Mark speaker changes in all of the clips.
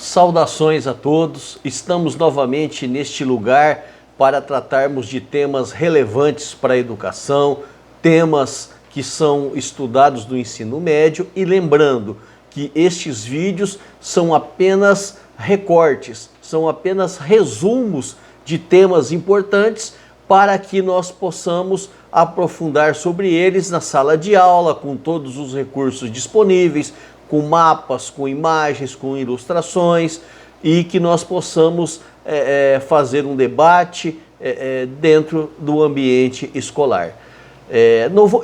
Speaker 1: Saudações a todos, estamos novamente neste lugar para tratarmos de temas relevantes para a educação, temas que são estudados no ensino médio e lembrando que estes vídeos são apenas recortes, são apenas resumos de temas importantes para que nós possamos aprofundar sobre eles na sala de aula com todos os recursos disponíveis, com mapas, com imagens, com ilustrações e que nós possamos fazer um debate dentro do ambiente escolar.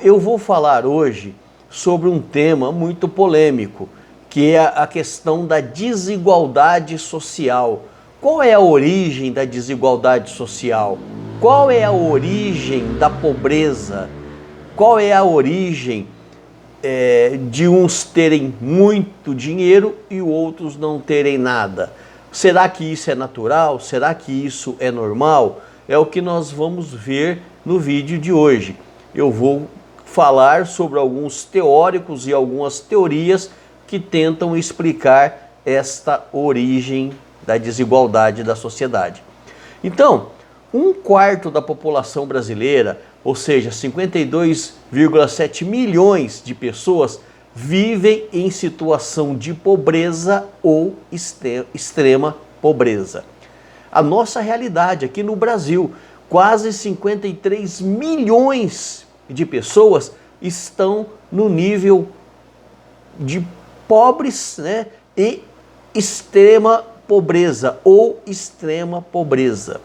Speaker 1: Eu vou falar hoje sobre um tema muito polêmico, que é a questão da desigualdade social. Qual é a origem da desigualdade social? Qual é a origem da pobreza? Qual é a origem de uns terem muito dinheiro e outros não terem nada? Será que isso é natural? Será que isso é normal? É o que nós vamos ver no vídeo de hoje. Eu vou falar sobre alguns teóricos e algumas teorias que tentam explicar esta origem da desigualdade da sociedade. Então, 1/4 da população brasileira, ou seja, 52,7 milhões de pessoas, vivem em situação de pobreza ou extrema pobreza. A nossa realidade aqui no Brasil, quase 53 milhões de pessoas estão no nível de pobres, né, e extrema pobreza ou extrema pobreza.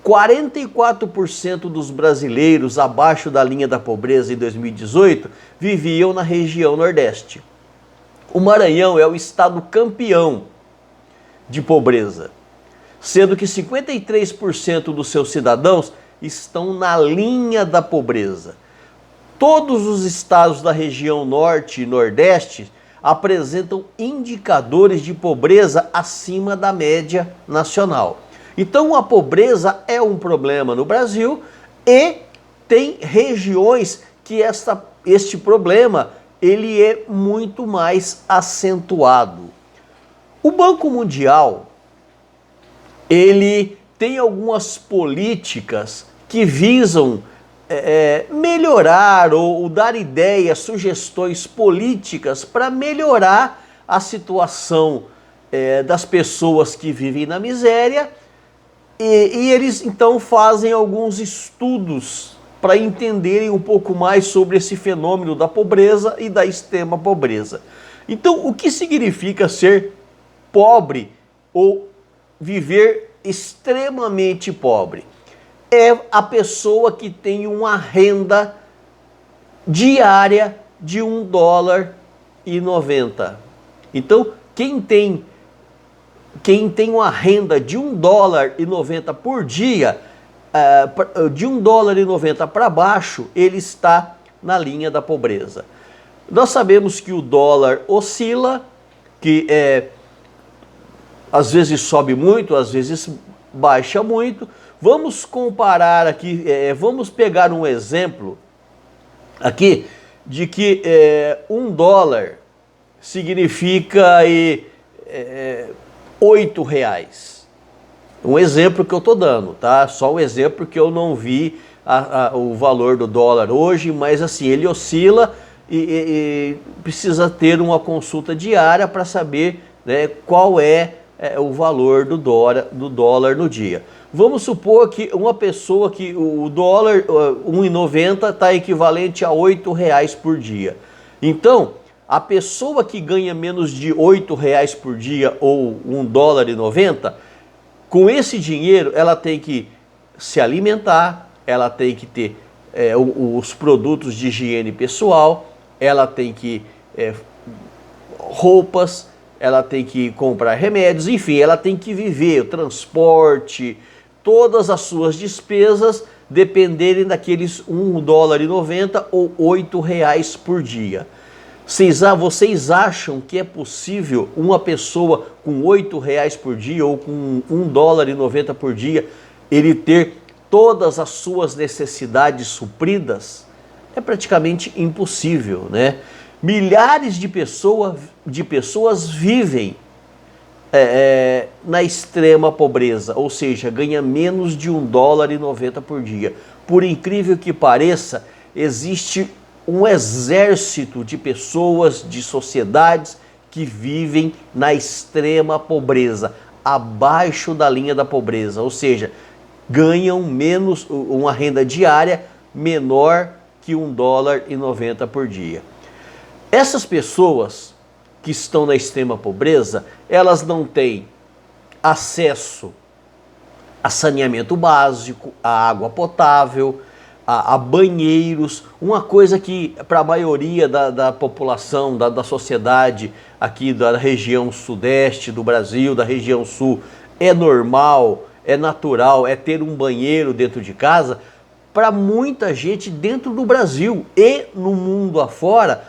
Speaker 1: 44% dos brasileiros abaixo da linha da pobreza em 2018 viviam na região Nordeste. O Maranhão é o estado campeão de pobreza, sendo que 53% dos seus cidadãos estão na linha da pobreza. Todos os estados da região Norte e Nordeste apresentam indicadores de pobreza acima da média nacional. Então a pobreza é um problema no Brasil e tem regiões que este problema ele é muito mais acentuado. O Banco Mundial ele tem algumas políticas que visam melhorar ou dar ideias, sugestões políticas para melhorar a situação das pessoas que vivem na miséria. E eles então fazem alguns estudos para entenderem um pouco mais sobre esse fenômeno da pobreza e da extrema pobreza. Então, o que significa ser pobre ou viver extremamente pobre? É a pessoa que tem uma renda diária de $1,90. Então, quem tem uma renda de $1,90 por dia, de $1,90 para baixo, ele está na linha da pobreza. Nós sabemos que o dólar oscila, que às vezes sobe muito, às vezes baixa muito. Vamos comparar aqui, vamos pegar um exemplo aqui de que $1 significa R$8. Um exemplo que eu estou dando, tá? Só um exemplo que eu não vi o valor do dólar hoje, mas assim, ele oscila e precisa ter uma consulta diária para saber, né, qual é o valor do dólar no dia. Vamos supor que uma pessoa que o dólar 1,90 está equivalente a R$8 por dia. Então, a pessoa que ganha menos de R$8 por dia ou $1,90, com esse dinheiro ela tem que se alimentar, ela tem que ter os produtos de higiene pessoal, ela tem que roupas, ela tem que comprar remédios, enfim, ela tem que viver, o transporte, todas as suas despesas dependerem daqueles $1,90 ou R$8 por dia. Vocês acham que é possível uma pessoa com R$8 por dia ou com $1,90 por dia, ele ter todas as suas necessidades supridas? É praticamente impossível, né? Milhares de pessoas vivem na extrema pobreza, ou seja, ganha menos de $1,90 por dia. Por incrível que pareça, existe um exército de pessoas, de sociedades que vivem na extrema pobreza, abaixo da linha da pobreza, ou seja, ganham menos, uma renda diária menor que $1,90 por dia. Essas pessoas que estão na extrema pobreza, elas não têm acesso a saneamento básico, a água potável, a banheiros, uma coisa que para a maioria da população, da sociedade aqui da região sudeste do Brasil, da região sul, é normal, é natural, é ter um banheiro dentro de casa. Para muita gente dentro do Brasil e no mundo afora,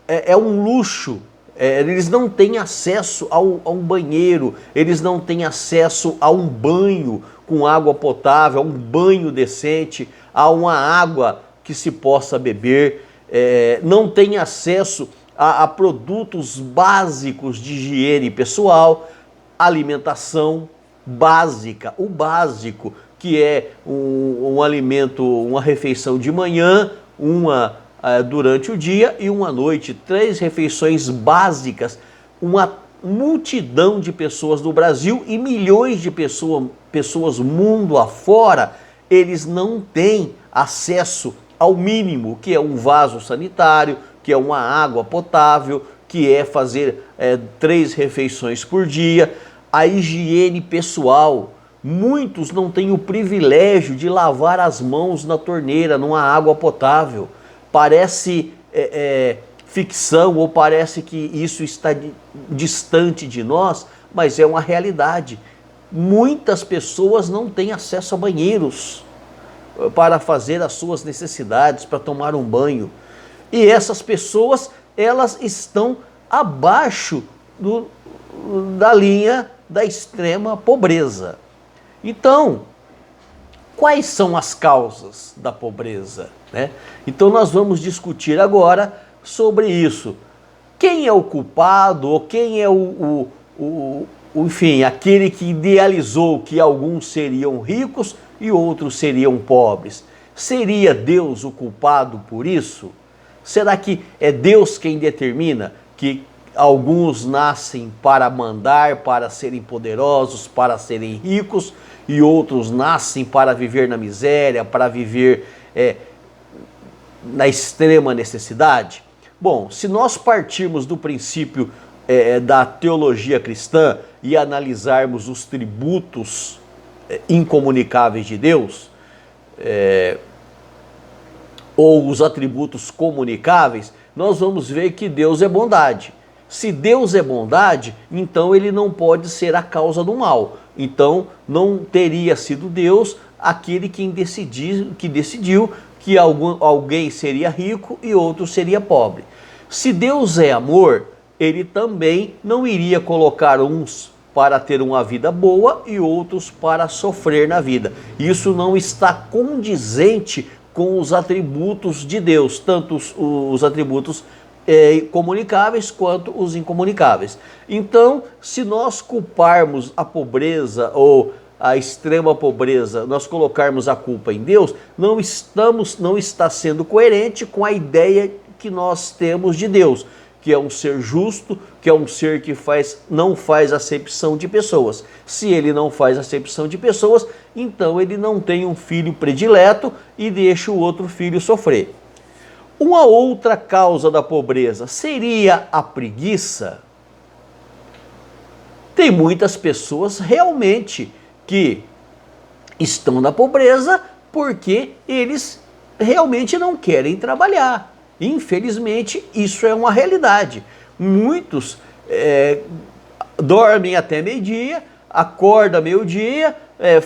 Speaker 1: é um luxo. Eles não têm acesso a um banheiro, eles não têm acesso a um banho com água potável, a um banho decente, a uma água que se possa beber, não têm acesso a produtos básicos de higiene pessoal, alimentação básica, o básico, que é um alimento, uma refeição de manhã, uma durante o dia e uma à noite, 3 refeições básicas. Uma multidão de pessoas no Brasil e milhões de pessoas mundo afora, eles não têm acesso ao mínimo, que é um vaso sanitário, que é uma água potável, que é fazer 3 refeições por dia, a higiene pessoal. Muitos não têm o privilégio de lavar as mãos na torneira, numa água potável. Parece ficção, ou parece que isso está distante de nós, mas é uma realidade. Muitas pessoas não têm acesso a banheiros para fazer as suas necessidades, para tomar um banho. E essas pessoas, elas estão abaixo da linha da extrema pobreza. Então, quais são as causas da pobreza, né? Então nós vamos discutir agora sobre isso. Quem é o culpado, ou quem é enfim, aquele que idealizou que alguns seriam ricos e outros seriam pobres? Seria Deus o culpado por isso? Será que é Deus quem determina que alguns nascem para mandar, para serem poderosos, para serem ricos, e outros nascem para viver na miséria, para viver na extrema necessidade? Bom, se nós partirmos do princípio da teologia cristã e analisarmos os tributos incomunicáveis de Deus, ou os atributos comunicáveis, nós vamos ver que Deus é bondade. Se Deus é bondade, então ele não pode ser a causa do mal. Então não teria sido Deus aquele que decidiu que alguém seria rico e outro seria pobre. Se Deus é amor, ele também não iria colocar uns para ter uma vida boa e outros para sofrer na vida. Isso não está condizente com os atributos de Deus, tanto os atributos comunicáveis quanto os incomunicáveis. Então, se nós culparmos a pobreza ou a extrema pobreza, nós colocarmos a culpa em Deus, não está sendo coerente com a ideia que nós temos de Deus, que é um ser justo, que é um ser que não faz acepção de pessoas. Se ele não faz acepção de pessoas, então ele não tem um filho predileto e deixa o outro filho sofrer. Uma outra causa da pobreza seria a preguiça. Tem muitas pessoas realmente que estão na pobreza porque eles realmente não querem trabalhar. Infelizmente, isso é uma realidade. Muitos dormem até meio-dia, acordam meio-dia,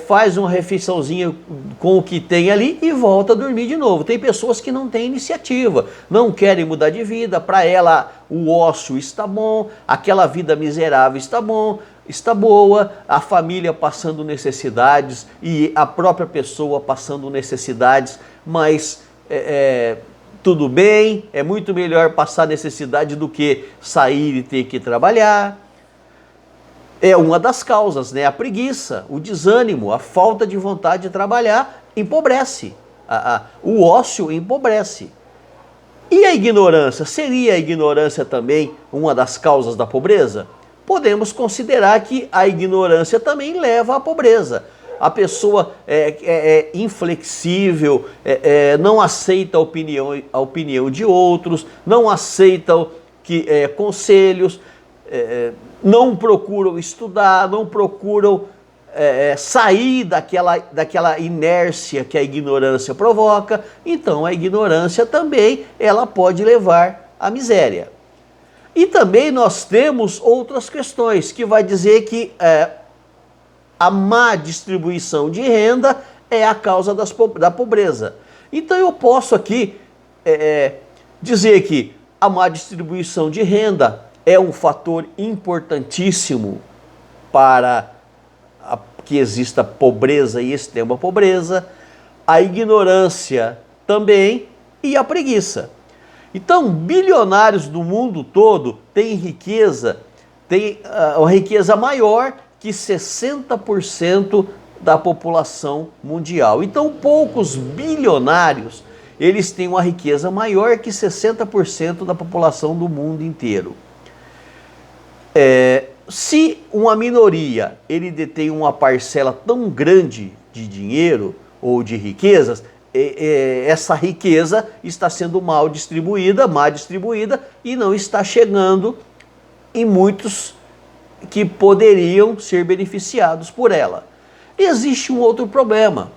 Speaker 1: faz uma refeiçãozinha com o que tem ali e volta a dormir de novo. Tem pessoas que não têm iniciativa, não querem mudar de vida. Para ela o ócio está bom, aquela vida miserável está boa, a família passando necessidades e a própria pessoa passando necessidades, mas tudo bem, é muito melhor passar necessidade do que sair e ter que trabalhar. é uma das causas, né? A preguiça, o desânimo, a falta de vontade de trabalhar empobrece. O ócio empobrece. E a ignorância? Seria a ignorância também uma das causas da pobreza? Podemos considerar que a ignorância também leva à pobreza. A pessoa é inflexível, não aceita a opinião de outros, não aceita conselhos, não procuram estudar, não procuram sair daquela inércia que a ignorância provoca. Então a ignorância também ela pode levar à miséria. E também nós temos outras questões que vai dizer que a má distribuição de renda é a causa da pobreza. Então eu posso aqui dizer que a má distribuição de renda é um fator importantíssimo para que exista pobreza e extrema pobreza, a ignorância também e a preguiça. Então, bilionários do mundo todo têm riqueza, têm uma riqueza maior que 60% da população mundial. Então, poucos bilionários, eles têm uma riqueza maior que 60% da população do mundo inteiro. Se uma minoria ele detém uma parcela tão grande de dinheiro ou de riquezas, essa riqueza está sendo má distribuída e não está chegando em muitos que poderiam ser beneficiados por ela. Existe um outro problema.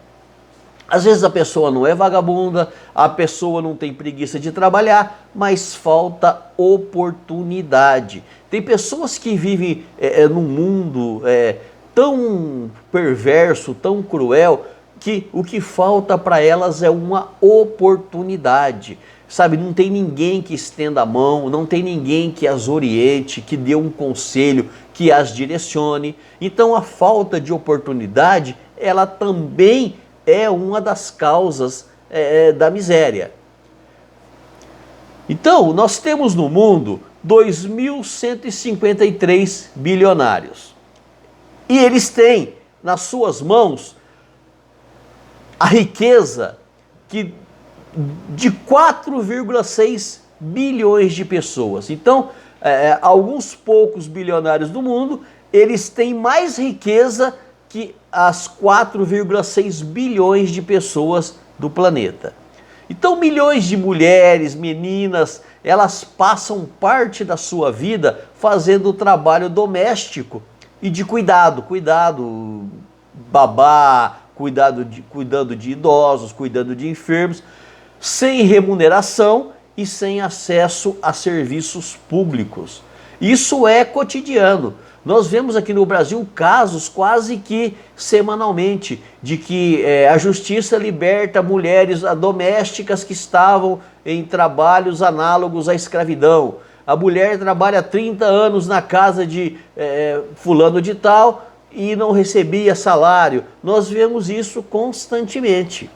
Speaker 1: Às vezes a pessoa não é vagabunda, a pessoa não tem preguiça de trabalhar, mas falta oportunidade. Tem pessoas que vivem num mundo tão perverso, tão cruel, que o que falta para elas é uma oportunidade. Sabe, não tem ninguém que estenda a mão, não tem ninguém que as oriente, que dê um conselho, que as direcione. Então a falta de oportunidade, ela também é uma das causas da miséria. Então, nós temos no mundo 2.153 bilionários. E eles têm nas suas mãos a riqueza de 4,6 bilhões de pessoas. Então, alguns poucos bilionários do mundo, eles têm mais riqueza que as 4,6 bilhões de pessoas do planeta. Então milhões de mulheres, meninas, elas passam parte da sua vida fazendo trabalho doméstico e de cuidado, babá, cuidando de idosos, cuidando de enfermos, sem remuneração e sem acesso a serviços públicos. Isso é cotidiano. Nós vemos aqui no Brasil casos quase que semanalmente de que a justiça liberta mulheres domésticas que estavam em trabalhos análogos à escravidão. A mulher trabalha 30 anos na casa de fulano de tal e não recebia salário. Nós vemos isso constantemente.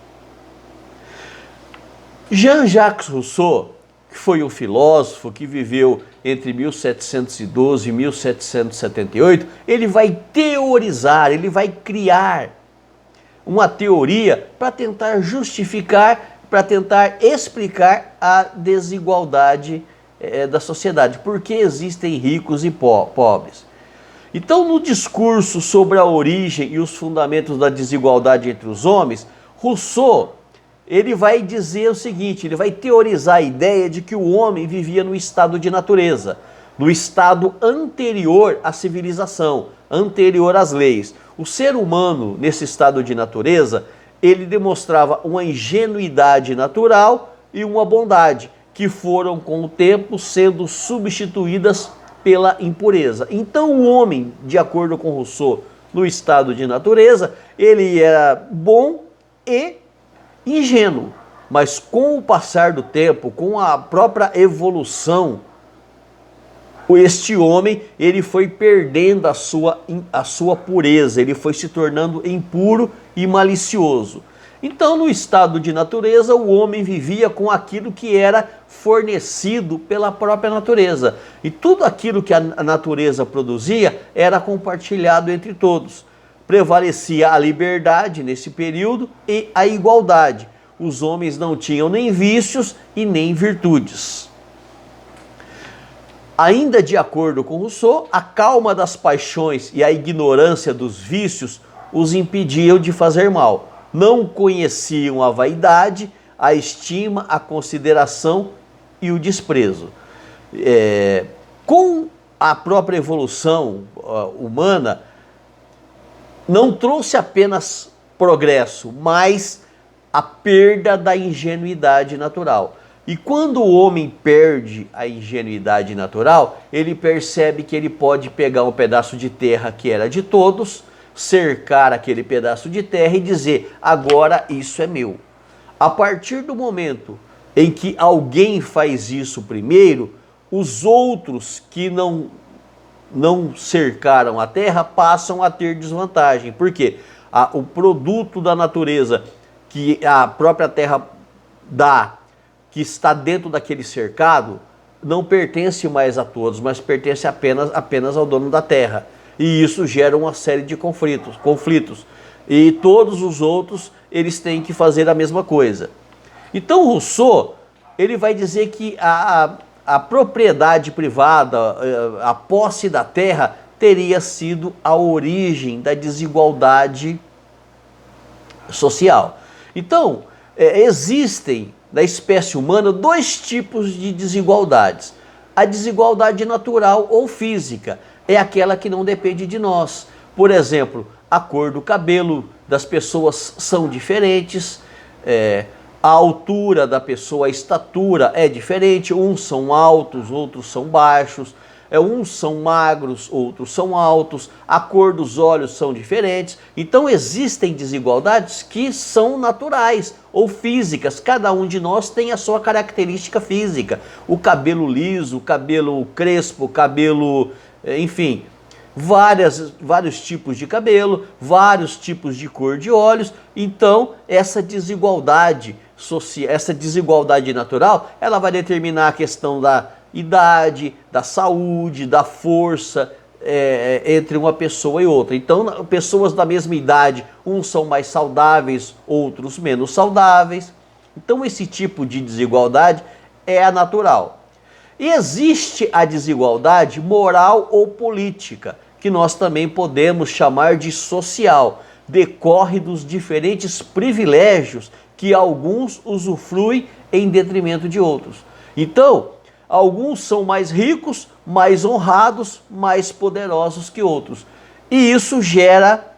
Speaker 1: Jean-Jacques Rousseau, que foi um filósofo que viveu entre 1712 e 1778, ele vai teorizar, ele vai criar uma teoria para tentar justificar, para tentar explicar a desigualdade da sociedade, porque existem ricos e pobres. Então, no discurso sobre a origem e os fundamentos da desigualdade entre os homens, Rousseau ele vai dizer o seguinte, ele vai teorizar a ideia de que o homem vivia no estado de natureza, no estado anterior à civilização, anterior às leis. O ser humano, nesse estado de natureza, ele demonstrava uma ingenuidade natural e uma bondade, que foram com o tempo sendo substituídas pela impureza. Então o homem, de acordo com Rousseau, no estado de natureza, ele era bom e ingênuo, mas com o passar do tempo, com a própria evolução, este homem ele foi perdendo a sua pureza, ele foi se tornando impuro e malicioso. Então, no estado de natureza, o homem vivia com aquilo que era fornecido pela própria natureza. E tudo aquilo que a natureza produzia era compartilhado entre todos. Prevalecia a liberdade nesse período e a igualdade. Os homens não tinham nem vícios e nem virtudes. Ainda de acordo com Rousseau, a calma das paixões e a ignorância dos vícios os impediam de fazer mal. Não conheciam a vaidade, a estima, a consideração e o desprezo. Com a própria evolução humana, não trouxe apenas progresso, mas a perda da ingenuidade natural. E quando o homem perde a ingenuidade natural, ele percebe que ele pode pegar um pedaço de terra que era de todos, cercar aquele pedaço de terra e dizer, agora isso é meu. A partir do momento em que alguém faz isso primeiro, os outros que não cercaram a terra passam a ter desvantagem. Por quê? O produto da natureza que a própria terra dá, que está dentro daquele cercado, não pertence mais a todos, mas pertence apenas ao dono da terra. E isso gera uma série de conflitos. E todos os outros, eles têm que fazer a mesma coisa. Então Rousseau, ele vai dizer que a propriedade privada, a posse da terra, teria sido a origem da desigualdade social. Então, existem na espécie humana dois tipos de desigualdades. A desigualdade natural ou física é aquela que não depende de nós. Por exemplo, a cor do cabelo das pessoas são diferentes, a altura da pessoa, a estatura é diferente, uns são altos, outros são baixos, uns são magros, outros são altos, a cor dos olhos são diferentes. Então existem desigualdades que são naturais ou físicas, cada um de nós tem a sua característica física. O cabelo liso, o cabelo crespo, o cabelo, enfim, vários tipos de cabelo, vários tipos de cor de olhos. Então essa desigualdade social, essa desigualdade natural, ela vai determinar a questão da idade, da saúde, da força entre uma pessoa e outra. Então, pessoas da mesma idade, uns são mais saudáveis, outros menos saudáveis. Então, esse tipo de desigualdade é a natural. E existe a desigualdade moral ou política, que nós também podemos chamar de social. Decorre dos diferentes privilégios que alguns usufruem em detrimento de outros. Então, alguns são mais ricos, mais honrados, mais poderosos que outros. E isso gera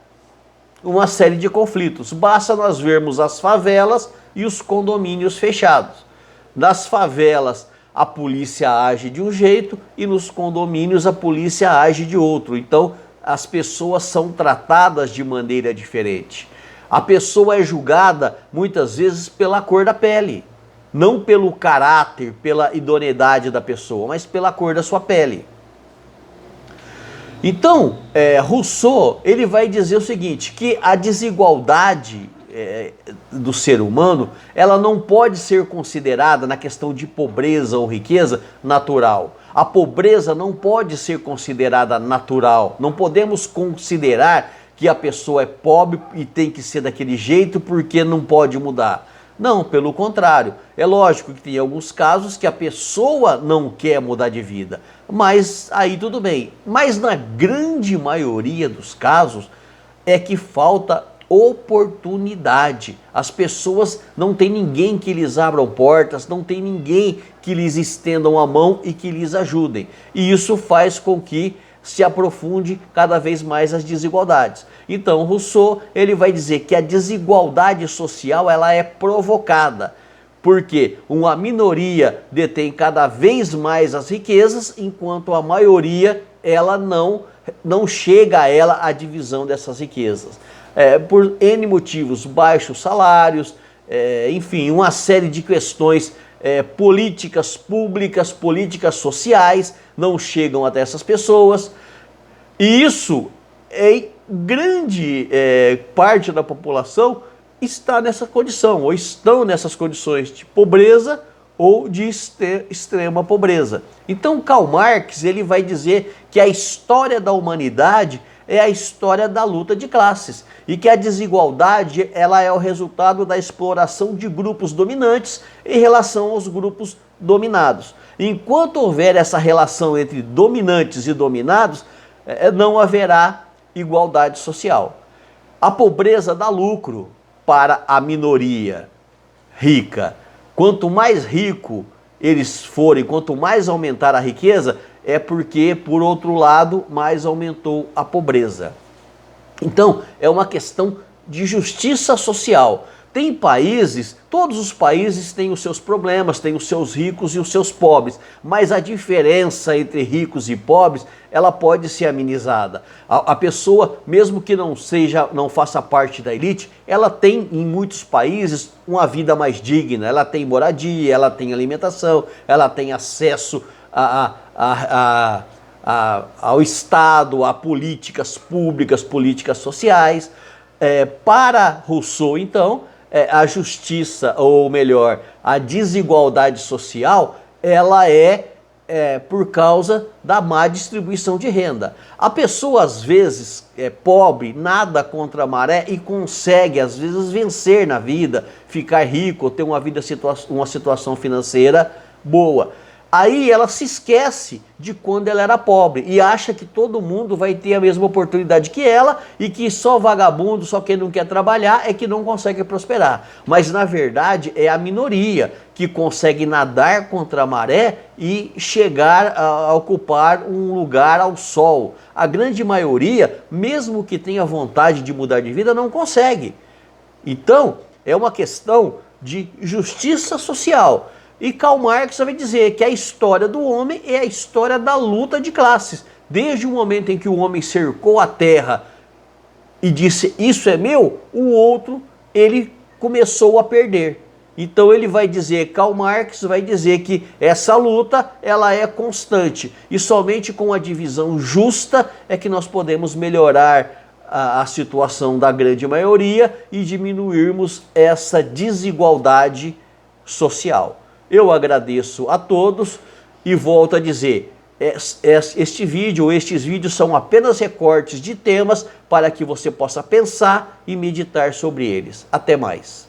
Speaker 1: uma série de conflitos. Basta nós vermos as favelas e os condomínios fechados. Nas favelas, a polícia age de um jeito e nos condomínios a polícia age de outro. Então, as pessoas são tratadas de maneira diferente. A pessoa é julgada, muitas vezes, pela cor da pele. Não pelo caráter, pela idoneidade da pessoa, mas pela cor da sua pele. Então, Rousseau, ele vai dizer o seguinte, que a desigualdade do ser humano, ela não pode ser considerada na questão de pobreza ou riqueza natural. A pobreza não pode ser considerada natural. Não podemos considerar que a pessoa é pobre e tem que ser daquele jeito porque não pode mudar. Não, pelo contrário. É lógico que tem alguns casos que a pessoa não quer mudar de vida, mas aí tudo bem. Mas na grande maioria dos casos é que falta oportunidade. As pessoas não tem ninguém que lhes abram portas, não tem ninguém que lhes estendam a mão e que lhes ajudem. E isso faz com que se aprofunde cada vez mais as desigualdades. Então Rousseau, ele vai dizer que a desigualdade social, ela é provocada, porque uma minoria detém cada vez mais as riquezas, enquanto a maioria, ela não chega a ela a divisão dessas riquezas. Por N motivos, baixos salários, enfim, uma série de questões políticas públicas, políticas sociais, não chegam até essas pessoas. E isso, em grande parte da população, está nessa condição, ou estão nessas condições de pobreza ou de extrema pobreza. Então Karl Marx ele vai dizer que a história da humanidade é a história da luta de classes e que a desigualdade ela é o resultado da exploração de grupos dominantes em relação aos grupos dominados. Enquanto houver essa relação entre dominantes e dominados, não haverá igualdade social. A pobreza dá lucro para a minoria rica. Quanto mais rico eles forem, quanto mais aumentar a riqueza, é porque, por outro lado, mais aumentou a pobreza. Então, é uma questão de justiça social. Tem países, todos os países têm os seus problemas, têm os seus ricos e os seus pobres, mas a diferença entre ricos e pobres, ela pode ser amenizada. A pessoa, mesmo que não faça parte da elite, ela tem em muitos países uma vida mais digna, ela tem moradia, ela tem alimentação, ela tem acesso ao Estado, a políticas públicas, políticas sociais. Para Rousseau, então, a justiça, ou melhor, a desigualdade social, ela é por causa da má distribuição de renda. A pessoa, às vezes, pobre, nada contra a maré e consegue, às vezes, vencer na vida, ficar rico, ter uma situação financeira boa. Aí ela se esquece de quando ela era pobre e acha que todo mundo vai ter a mesma oportunidade que ela e que só vagabundo, só quem não quer trabalhar é que não consegue prosperar. Mas na verdade é a minoria que consegue nadar contra a maré e chegar a ocupar um lugar ao sol. A grande maioria, mesmo que tenha vontade de mudar de vida, não consegue. Então é uma questão de justiça social. E Karl Marx vai dizer que a história do homem é a história da luta de classes. Desde o momento em que o homem cercou a terra e disse, isso é meu, o outro, ele começou a perder. Então ele vai dizer, Karl Marx vai dizer que essa luta, ela é constante. E somente com a divisão justa é que nós podemos melhorar a situação da grande maioria e diminuirmos essa desigualdade social. Eu agradeço a todos e volto a dizer, estes vídeos são apenas recortes de temas para que você possa pensar e meditar sobre eles. Até mais.